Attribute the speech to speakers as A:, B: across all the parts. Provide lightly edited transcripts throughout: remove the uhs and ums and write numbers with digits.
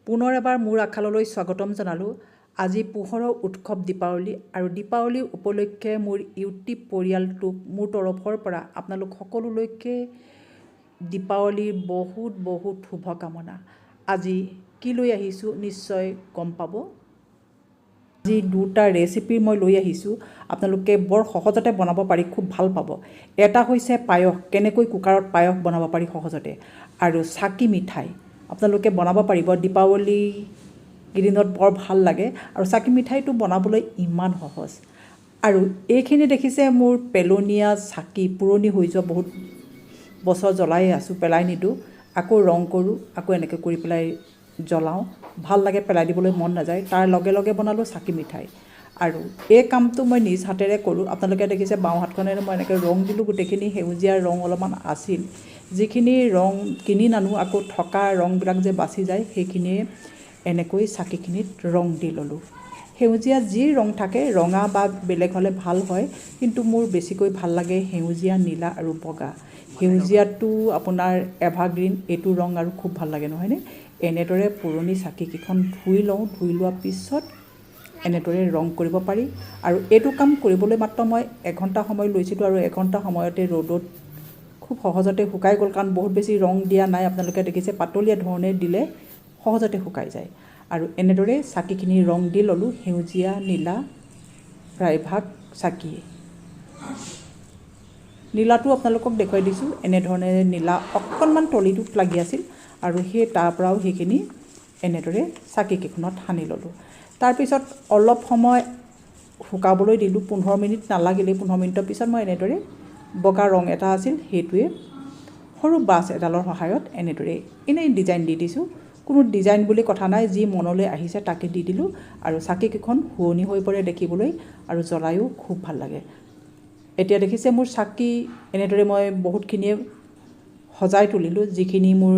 A: পুনৰ এবাৰ মোৰ আখাললৈ স্বাগতম জনালোঁ। আজি পোহৰৰ উৎসৱ দীপাৱলী আৰু দীপাৱলী উপলক্ষে মোৰ ইউটিউব পৰিয়ালটোক মোৰ তৰফৰ পৰা আপোনালোক সকলোলৈকে দীপাৱলীৰ বহুত বহুত শুভকামনা। আজি কি লৈ আহিছোঁ নিশ্চয় গম পাব। আজি দুটা ৰেচিপি মই লৈ আহিছোঁ, আপোনালোকে বৰ সহজতে বনাব পাৰি, খুব ভাল পাব। এটা হৈছে পায়স, কেনেকৈ কুকাৰত পায়স বনাব পাৰি সহজতে, আৰু চাকি মিঠাই আপোনালোকে বনাব পাৰিব। দীপাৱলী কেইদিনত বৰ ভাল লাগে আৰু চাকি মিঠাইটো বনাবলৈ ইমান সহজ। আৰু এইখিনি দেখিছে মোৰ পেলনীয়া চাকি, পুৰণি হৈ যোৱা, বহুত বছৰ জ্বলাই আছোঁ, পেলাই নিদিওঁ, আকৌ ৰং কৰোঁ, আকৌ এনেকৈ কৰি পেলাই জ্বলাওঁ, ভাল লাগে, পেলাই দিবলৈ মন নাযায়। তাৰ লগে লগে বনালোঁ চাকি মিঠাই। আৰু এই কামটো মই নিজ হাতেৰে কৰোঁ। আপোনালোকে দেখিছে বাওঁ হাতখনেৰে মই এনেকৈ ৰং দিলোঁ, গোটেইখিনি সেউজীয়া ৰং অলপমান আছিল, যিখিনি ৰং কিনি নানো, আকৌ থকা ৰংবিলাক যে বাচি যায়, সেইখিনিয়ে এনেকৈ চাকিখিনিত ৰং দি ল'লোঁ। সেউজীয়া যি ৰং থাকে, ৰঙা বা বেলেগ হ'লে ভাল হয়, কিন্তু মোৰ বেছিকৈ ভাল লাগে সেউজীয়া, নীলা আৰু বগা। সেউজীয়াটো আপোনাৰ এভাৰগ্ৰীণ, এইটো ৰং আৰু খুব ভাল লাগে, নহয়নে? এনেদৰে পুৰণি চাকিকেইখন ধুই লওঁ, ধুই লোৱাৰ পিছত এনেদৰে ৰং কৰিব পাৰি। আৰু এইটো কাম কৰিবলৈ মাত্ৰ মই 1 ঘণ্টা সময় লৈছিলোঁ, আৰু 1 ঘণ্টা সময়তে ৰ'দত খুব সহজতে শুকাই গ'ল, কাৰণ বহুত বেছি ৰং দিয়া নাই। আপোনালোকে দেখিছে পাতলীয়া ধৰণে দিলে সহজতে শুকাই যায়। আৰু এনেদৰে চাকিখিনি ৰং দি ল'লোঁ, সেউজীয়া, নীলা, প্ৰায়ভাগ চাকিয়ে। নীলাটো আপোনালোকক দেখুৱাই দিছোঁ, এনেধৰণে নীলা অকণমান তলিটোত লাগি আছিল, আৰু সেই তাৰ পৰাও সেইখিনি এনেদৰে চাকিকেইখনত সানি ল'লোঁ। তাৰপিছত অলপ সময় শুকাবলৈ দিলোঁ, 15 মিনিট নালাগিলেই। 15 মিনিটৰ পিছত মই এনেদৰে বগা ৰং এটা আছিল, সেইটোৱে সৰু ব্ৰাছ এডালৰ সহায়ত এনেদৰে এনেই ডিজাইন দি দিছোঁ। কোনো ডিজাইন বুলি কথা নাই, যি মনলৈ আহিছে তাকে দি দিলোঁ, আৰু চাকিকেইখন শুৱনি হৈ পৰে দেখিবলৈ, আৰু জ্বলায়ো খুব ভাল লাগে। এতিয়া দেখিছে মোৰ চাকি এনেদৰে মই বহুতখিনিয়ে সজাই তুলিলোঁ, যিখিনি মোৰ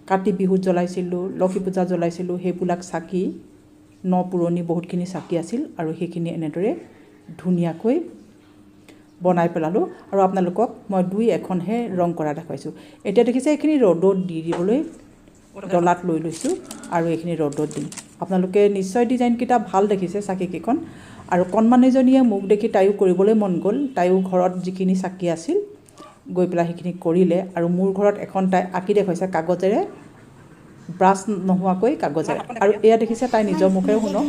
A: কাতি বিহুত জ্বলাইছিলোঁ, লক্ষী পূজাত জ্বলাইছিলোঁ, সেইবিলাক চাকি পুৰণি বহুতখিনি চাকি আছিল, আৰু সেইখিনি এনেদৰে ধুনীয়াকৈ বনাই পেলালোঁ। আৰু আপোনালোকক মই 2-1খনহে ৰং কৰা দেখুৱাইছোঁ। এতিয়া দেখিছে এইখিনি ৰ'দত দি দিবলৈ ডলাত লৈ লৈছোঁ, আৰু এইখিনি ৰ'দত দিম। আপোনালোকে নিশ্চয় ডিজাইনকেইটা ভাল দেখিছে চাকিকেইখন। আৰু কণমানিজনীয়ে মোক দেখি তাইও কৰিবলৈ মন গ'ল, তাইও ঘৰত যিখিনি চাকি আছিল গৈ পেলাই সেইখিনি কৰিলে। আৰু মোৰ ঘৰত এখন তাই আঁকি দেখুৱাইছে কাগজেৰে, ব্ৰাছ নোহোৱাকৈ কাগজেৰে। আৰু এয়া দেখিছে তাই নিজৰ মুখেৰে, শুনক।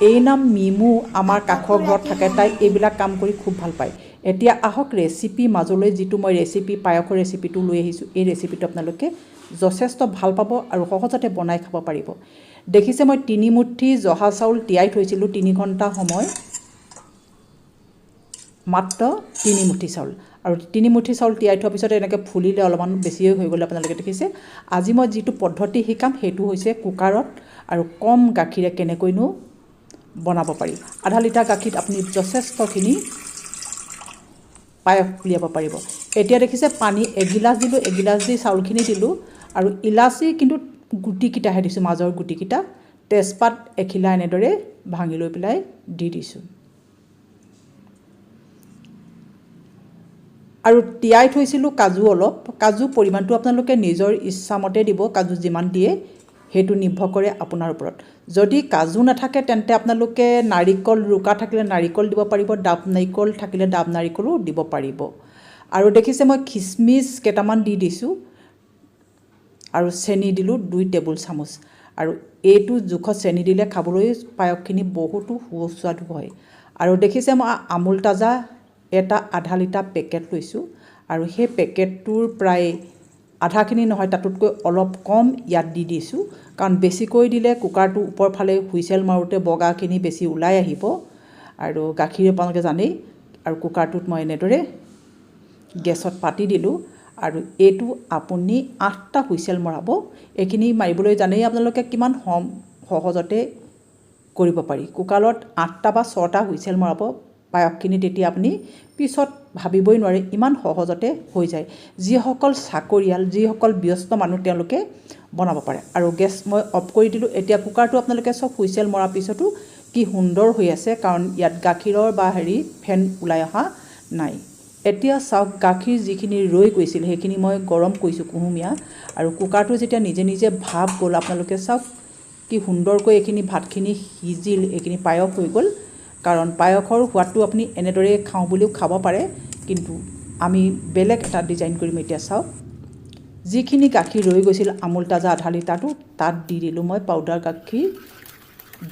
A: এই নাম মিমু, আমাৰ কাষৰ ঘৰত থাকে, তাই এইবিলাক কাম কৰি খুব ভাল পায়। এতিয়া আহক ৰেচিপি মাজলৈ, যিটো মই ৰেচিপি পায়সৰ ৰেচিপিটো লৈ আহিছোঁ। এই ৰেচিপিটো আপোনালোকে যথেষ্ট ভাল পাব আৰু সহজতে বনাই খাব পাৰিব। দেখিছে মই 3 মুঠি জহা চাউল তিয়াই থৈছিলোঁ 3 ঘণ্টা সময়, মাত্ৰ 3 মুঠি চাউল। আৰু 3 মুঠি চাউল তিয়াই থোৱাৰ পিছত এনেকৈ ফুলিলে, অলপমান বেছিয়ে হৈ গ'লে আপোনালোকে দেখিছে। আজি মই যিটো পদ্ধতি শিকাম সেইটো হৈছে কুকাৰত আৰু কম গাখীৰে কেনেকৈনো বনাব পাৰি। আধা লিটাৰ গাখীৰত আপুনি যথেষ্টখিনি পায়স উলিয়াব পাৰিব। এতিয়া দেখিছে পানী 1 গিলাচ দিলোঁ, 1 গিলাচ দি চাউলখিনি দিলোঁ, আৰু ইলাচি কিন্তু গুটিকেইটাহে দিছোঁ, মাজৰ গুটিকেইটা। তেজপাত এখিলা এনেদৰে ভাঙি লৈ পেলাই দি দিছোঁ। আৰু তিয়াই থৈছিলোঁ কাজু অলপ, কাজু পৰিমাণটো আপোনালোকে নিজৰ ইচ্ছামতে দিব, কাজু যিমান দিয়ে সেইটো নিৰ্ভৰ কৰে আপোনাৰ ওপৰত। যদি কাজু নাথাকে তেন্তে আপোনালোকে নাৰিকল, ৰুকা থাকিলে নাৰিকল দিব পাৰিব, ডাব নাৰিকল থাকিলে ডাব নাৰিকলো দিব পাৰিব। আৰু দেখিছে মই খিচমিচ কেইটামান দি দিছোঁ, আৰু চেনি দিলোঁ 2 টেবুল চামুচ। আৰু এইটো জোখত চেনি দিলে খাবলৈ পায়সখিনি বহুতো সুস্বাদু হয়। আৰু দেখিছে মই আমুল তাজা এটা আধা লিটাৰ পেকেট লৈছোঁ, আৰু সেই পেকেটটোৰ প্ৰায় আধাখিনি নহয়, তাতোতকৈ অলপ কম ইয়াত দি দিছোঁ, কাৰণ বেছিকৈ দিলে কুকাৰটো ওপৰ ফালে হুইচেল মাৰোঁতে বগাখিনি বেছি ওলাই আহিব, আৰু গাখীৰ আপোনালোকে জানেই। আৰু কুকাৰটোত মই এনেদৰে গেছত পাতি দিলোঁ, আৰু এইটো আপুনি 8টা হুইচেল মৰাব। এইখিনি মাৰিবলৈ জানেই আপোনালোকে কিমান সহজতে কৰিব পাৰি। কুকাৰত 8টা বা 6টা হুইচেল মৰাব পায়সখিনি, তেতিয়া আপুনি পিছত ভাবিবই নোৱাৰে, ইমান সহজতে হৈ যায়। যিসকল চাকৰিয়াল, যিসকল ব্যস্ত মানুহ, তেওঁলোকে বনাব পাৰে। আৰু গেছ মই অফ কৰি দিলোঁ। এতিয়া কুকাৰটো আপোনালোকে চব হুইচেল মৰাৰ পিছতো কি সুন্দৰ হৈ আছে, কাৰণ ইয়াত গাখীৰৰ বা ফেন ওলাই অহা নাই। এতিয়া চাওক গাখীৰ যিখিনি ৰৈ গৈছিল সেইখিনি মই গৰম কৰিছোঁ কুহুমীয়া আৰু কুকাৰটো যেতিয়া নিজে নিজে ভাপ গ'ল আপোনালোকে চাওক কি সুন্দৰকৈ এইখিনি ভাতখিনি সিজিল এইখিনি পায়স হৈ গ'ল কাৰণ পায়সৰ সোৱাদটো আপুনি এনেদৰে খাওঁ বুলিও খাব পাৰে কিন্তু আমি বেলেগ এটা ডিজাইন কৰিম এতিয়া চাওক যিখিনি গাখীৰ ৰৈ গৈছিল আমুল তাজা আধা লিটাৰটো তাত দি দিলোঁ মই পাউডাৰ গাখীৰ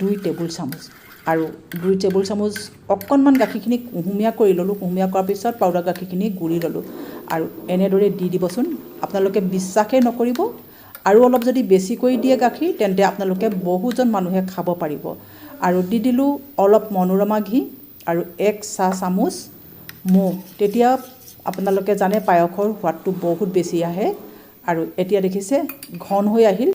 A: 2 টেবুল চামুচ আৰু 2 টেবুল চামুচ অকণমান গাখীৰখিনি কুহুমীয়া কৰি ল'লোঁ কুহুমীয়া কৰাৰ পিছত পাউডাৰ গাখীৰখিনি গুৰি ল'লোঁ আৰু এনেদৰে দি দিবচোন আপোনালোকে বিশ্বাসেই নকৰিব আৰু অলপ যদি বেছিকৈ দিয়ে গাখীৰ তেন্তে আপোনালোকে বহুজন মানুহে খাব পাৰিব আৰু দি দিলোঁ অলপ মনোৰমা ঘি আৰু 1 চাহ চামুচ মৌ তেতিয়া আপোনালোকে জানে পায়সৰ সোৱাদটো বহুত বেছি আহে আৰু এতিয়া দেখিছে ঘন হৈ আহিল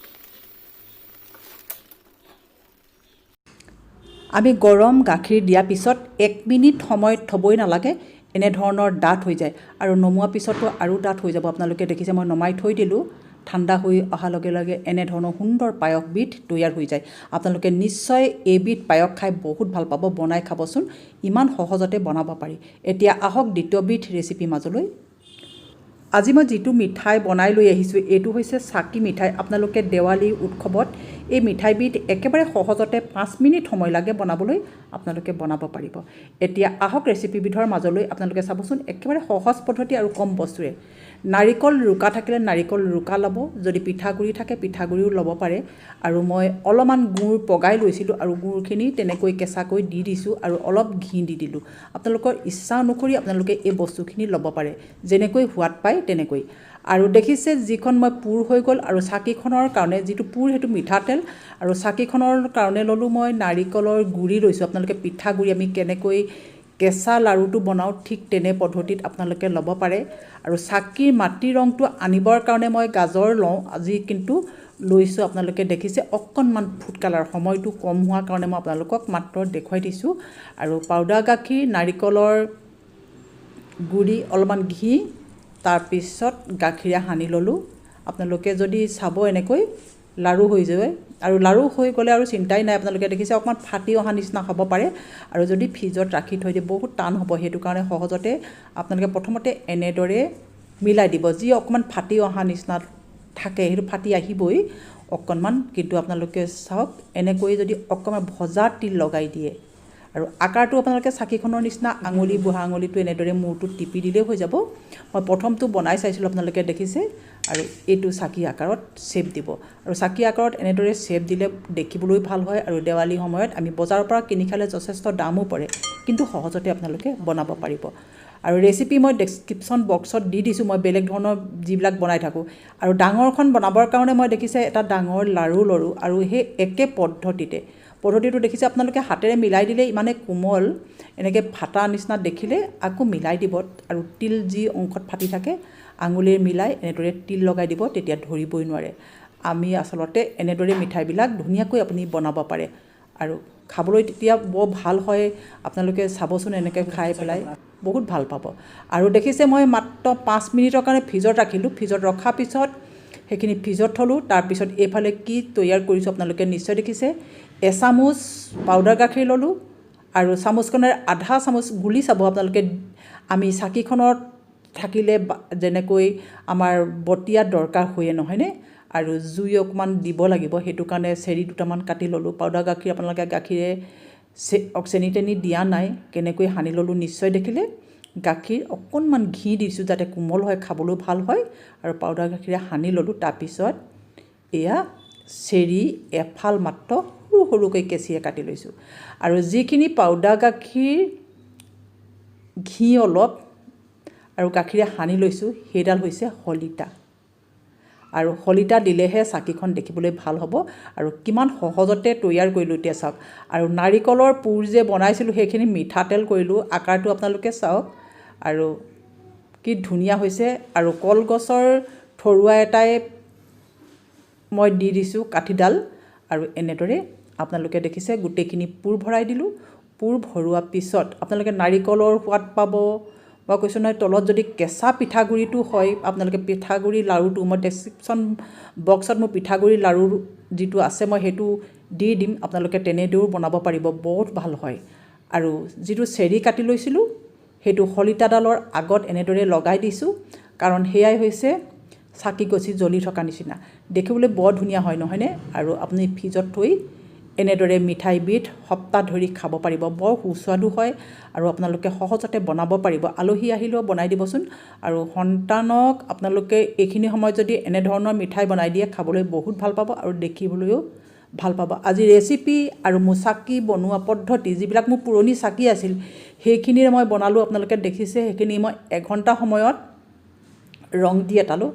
A: আমি গৰম গাখীৰ দিয়াৰ পিছত 1 মিনিট সময় থবই নালাগে এনে ধৰণৰ ডাঠ হৈ যায় আৰু নমোৱাৰ পিছতো আৰু ডাঠ হৈ যাব আপোনালোকে দেখিছে মই নমাই থৈ দিলোঁ ঠাণ্ডা হৈ অহাৰ লগে লগে এনে ধৰণৰ সুন্দৰ পায়সবিধ তৈয়াৰ হৈ যায় আপোনালোকে নিশ্চয় এইবিধ পায়স খাই বহুত ভাল পাব বনাই খাবচোন ইমান সহজতে বনাব পাৰি এতিয়া আহক দ্বিতীয়বিধ ৰেচিপি মাজলৈ আজি মই যিটো মিঠাই বনাই লৈ আহিছোঁ এইটো হৈছে চাকি মিঠাই আপোনালোকে দেৱালী উৎসৱত এই মিঠাইবিধ একেবাৰে সহজতে 5 মিনিট সময় লাগে বনাবলৈ আপোনালোকে বনাব পাৰিব এতিয়া আহক ৰেচিপিবিধৰ মাজলৈ আপোনালোকে চাবচোন একেবাৰে সহজ পদ্ধতি আৰু কম বস্তুৰে নাৰিকল ৰুকা থাকিলে নাৰিকল ৰুকা ল'ব যদি পিঠাগুড়ি থাকে পিঠাগুড়িও ল'ব পাৰে আৰু মই অলপমান গুড় পগাই লৈছিলোঁ আৰু গুড়খিনি তেনেকৈ কেঁচাকৈ দি দিছোঁ আৰু অলপ ঘি দি দিলোঁ আপোনালোকৰ ইচ্ছা অনুসৰি আপোনালোকে এই বস্তুখিনি ল'ব পাৰে যেনেকৈ সোৱাদ পায় তেনেকৈ আৰু দেখিছে যিখন মই পুৰ হৈ গ'ল আৰু চাকিখনৰ কাৰণে যিটো পুৰ সেইটো মিঠাতেল আৰু চাকিখনৰ কাৰণে ল'লোঁ মই নাৰিকলৰ গুড়ি লৈছোঁ আপোনালোকে পিঠাগুড়ি আমি কেনেকৈ কেঁচা লাড়ুটো বনাওঁ ঠিক তেনে পদ্ধতিত আপোনালোকে ল'ব পাৰে আৰু চাকিৰ মাটিৰ ৰংটো আনিবৰ কাৰণে মই গাজৰ লওঁ আজি কিন্তু লৈছোঁ আপোনালোকে দেখিছে অকণমান ফুড কালাৰ সময়টো কম হোৱাৰ কাৰণে মই আপোনালোকক মাত্ৰ দেখুৱাই দিছোঁ আৰু পাউডাৰ গাখীৰ নাৰিকলৰ গুড়ি অলপমান ঘি তাৰপিছত গাখীৰে সানি ল'লোঁ আপোনালোকে যদি চাব এনেকৈ লাড়ু হৈ যায় আৰু লাড়ু হৈ গ'লে আৰু চিন্তাই নাই আপোনালোকে দেখিছে অকণমান ফাটি অহা নিচিনা হ'ব পাৰে আৰু যদি ফ্ৰিজত ৰাখি থৈ দিয়ে বহুত টান হ'ব সেইটো কাৰণে সহজতে আপোনালোকে প্ৰথমতে এনেদৰে মিলাই দিব যি অকণমান ফাটি অহা নিচিনা থাকে সেইটো ফাটি আহিবই অকণমান কিন্তু আপোনালোকে চাওক এনেকৈ যদি অকণমান ভজা তিল লগাই দিয়ে আৰু আকাৰটো আপোনালোকে চাকিখনৰ নিচিনা আঙুলি বুঢ়া আঙুলিটো এনেদৰে মূৰটোত টিপি দিলেই হৈ যাব মই প্ৰথমটো বনাই চাইছিলোঁ আপোনালোকে দেখিছে আৰু এইটো চাকি আকাৰত শ্বেপ দিব আৰু চাকি আকাৰত এনেদৰে শ্বেপ দিলে দেখিবলৈ ভাল হয় আৰু দেৱালী সময়ত আমি বজাৰৰ পৰা কিনি খালে যথেষ্ট দামো পৰে কিন্তু সহজতে আপোনালোকে বনাব পাৰিব আৰু ৰেচিপি মই ডেছক্ৰিপশ্যন বক্সত দি দিছোঁ মই বেলেগ ধৰণৰ যিবিলাক বনাই থাকোঁ আৰু ডাঙৰখন বনাবৰ কাৰণে মই দেখিছে এটা ডাঙৰ লাড়ু ললোঁ আৰু সেই একে পদ্ধতিটো দেখিছে আপোনালোকে হাতেৰে মিলাই দিলে ইমানে কোমল এনেকৈ ফাটা নিচিনা দেখিলে আকৌ মিলাই দিব আৰু তিল যি অংশত ফাটি থাকে আঙুলিৰে মিলাই এনেদৰে তিল লগাই দিব তেতিয়া ধৰিবই নোৱাৰে আমি আচলতে এনেদৰে মিঠাইবিলাক ধুনীয়াকৈ আপুনি বনাব পাৰে আৰু খাবলৈ তেতিয়া বৰ ভাল হয় আপোনালোকে চাবচোন এনেকৈ খাই পেলাই বহুত ভাল পাব আৰু দেখিছে মই মাত্ৰ 5 মিনিটৰ কাৰণে ফ্ৰিজত ৰাখিলোঁ ফ্ৰিজত ৰখাৰ পিছত সেইখিনি ফ্ৰিজত থলোঁ তাৰপিছত এইফালে কি তৈয়াৰ কৰিছোঁ আপোনালোকে নিশ্চয় দেখিছে এচামুচ পাউডাৰ গাখীৰ ল'লোঁ আৰু চামুচখনেৰে আধা চামুচ গুলি চাব আপোনালোকে আমি চাকিখনত থাকিলে যেনেকৈ আমাৰ বটিয়াত দৰকাৰ হয়ে নহয়নে আৰু জুই অকণমান দিব লাগিব সেইটো কাৰণে চেৰি দুটামান কাটি ল'লোঁ পাউডাৰ গাখীৰ আপোনালোকে গাখীৰে চেনি তেনি দিয়া নাই কেনেকৈ সানি ল'লোঁ নিশ্চয় দেখিলে গাখীৰ অকণমান ঘি দিছোঁ যাতে কোমল হয় খাবলৈ ভাল হয় আৰু পাউডাৰ গাখীৰে সানি ল'লোঁ তাৰপিছত এয়া চেৰি এফাল মাত্ৰ সৰু সৰুকৈ কেঁচিৰে কাটি লৈছোঁ আৰু যিখিনি পাউডাৰ গাখীৰ ঘি অলপ আৰু গাখীৰে সানি লৈছোঁ সেইডাল হৈছে শলিতা আৰু শলিতা দিলেহে চাকিখন দেখিবলৈ ভাল হ'ব আৰু কিমান সহজতে তৈয়াৰ কৰিলোঁ এতিয়া চাওক আৰু নাৰিকলৰ পুৰ যে বনাইছিলোঁ সেইখিনি মিঠাতেল কৰিলোঁ আকাৰটো আপোনালোকে চাওক আৰু কি ধুনীয়া হৈছে আৰু কলগছৰ থৰুৱা এটাই মই দি দিছোঁ কাঠিডাল আৰু এনেদৰে আপোনালোকে দেখিছে গোটেইখিনি পুৰ ভৰাই দিলোঁ পুৰ ভৰোৱাৰ পিছত আপোনালোকে নাৰিকলৰ সোৱাদ পাব মই কৈছোঁ নহয় তলত যদি কেঁচা পিঠাগুড়িটো হয় আপোনালোকে পিঠাগুড়ি লাড়ুটো মই ডেছক্ৰিপশ্যন বক্সত মোৰ পিঠাগুড়ি লাড়ু যিটো আছে মই সেইটো দি দিম আপোনালোকে তেনেদৰেও বনাব পাৰিব বহুত ভাল হয় আৰু যিটো চেৰি কাটি লৈছিলোঁ সেইটো শলিতাডালৰ আগত এনেদৰে লগাই দিছোঁ, কাৰণ সেয়াই হৈছে চাকি গছি জ্বলি থকা নিচিনা। দেখিবলৈ বৰ ধুনীয়া হয় নহয়নে? আৰু আপুনি ফ্ৰিজত থৈ এনেদৰে মিঠাইবিধ সপ্তাহ ধৰি খাব পাৰিব। বৰ সুস্বাদু হয় আৰু আপোনালোকে সহজতে বনাব পাৰিব। আলহী আহিলেও বনাই দিবচোন। আৰু সন্তানক আপোনালোকে এইখিনি সময়ত যদি এনেধৰণৰ মিঠাই বনাই দিয়ে খাবলৈ বহুত ভাল পাব আৰু দেখিবলৈও ভাল পাব। আজি ৰেচিপি আৰু মোৰ চাকি বনোৱা পদ্ধতি, যিবিলাক মোৰ পুৰণি চাকি আছিল সেইখিনিৰে মই বনালোঁ। আপোনালোকে দেখিছে সেইখিনি মই 1 ঘণ্টা সময়ত ৰং দি এটালোঁ।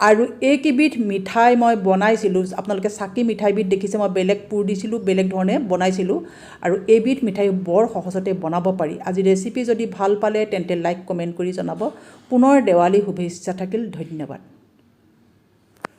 A: আৰু এইকেইবিধ মিঠাই মই বনাইছিলোঁ, আপোনালোকে চাকি মিঠাইবিধ দেখিছে, মই বেলেগ পুৰ দিছিলোঁ, বেলেগ ধৰণে বনাইছিলোঁ। আৰু এইবিধ মিঠাই বৰ সহজতে বনাব পাৰি। আজি ৰেচিপি যদি ভাল পালে তেন্তে লাইক কমেণ্ট কৰি জনাব। পুনৰ দেৱালী শুভেচ্ছা থাকিল। ধন্যবাদ।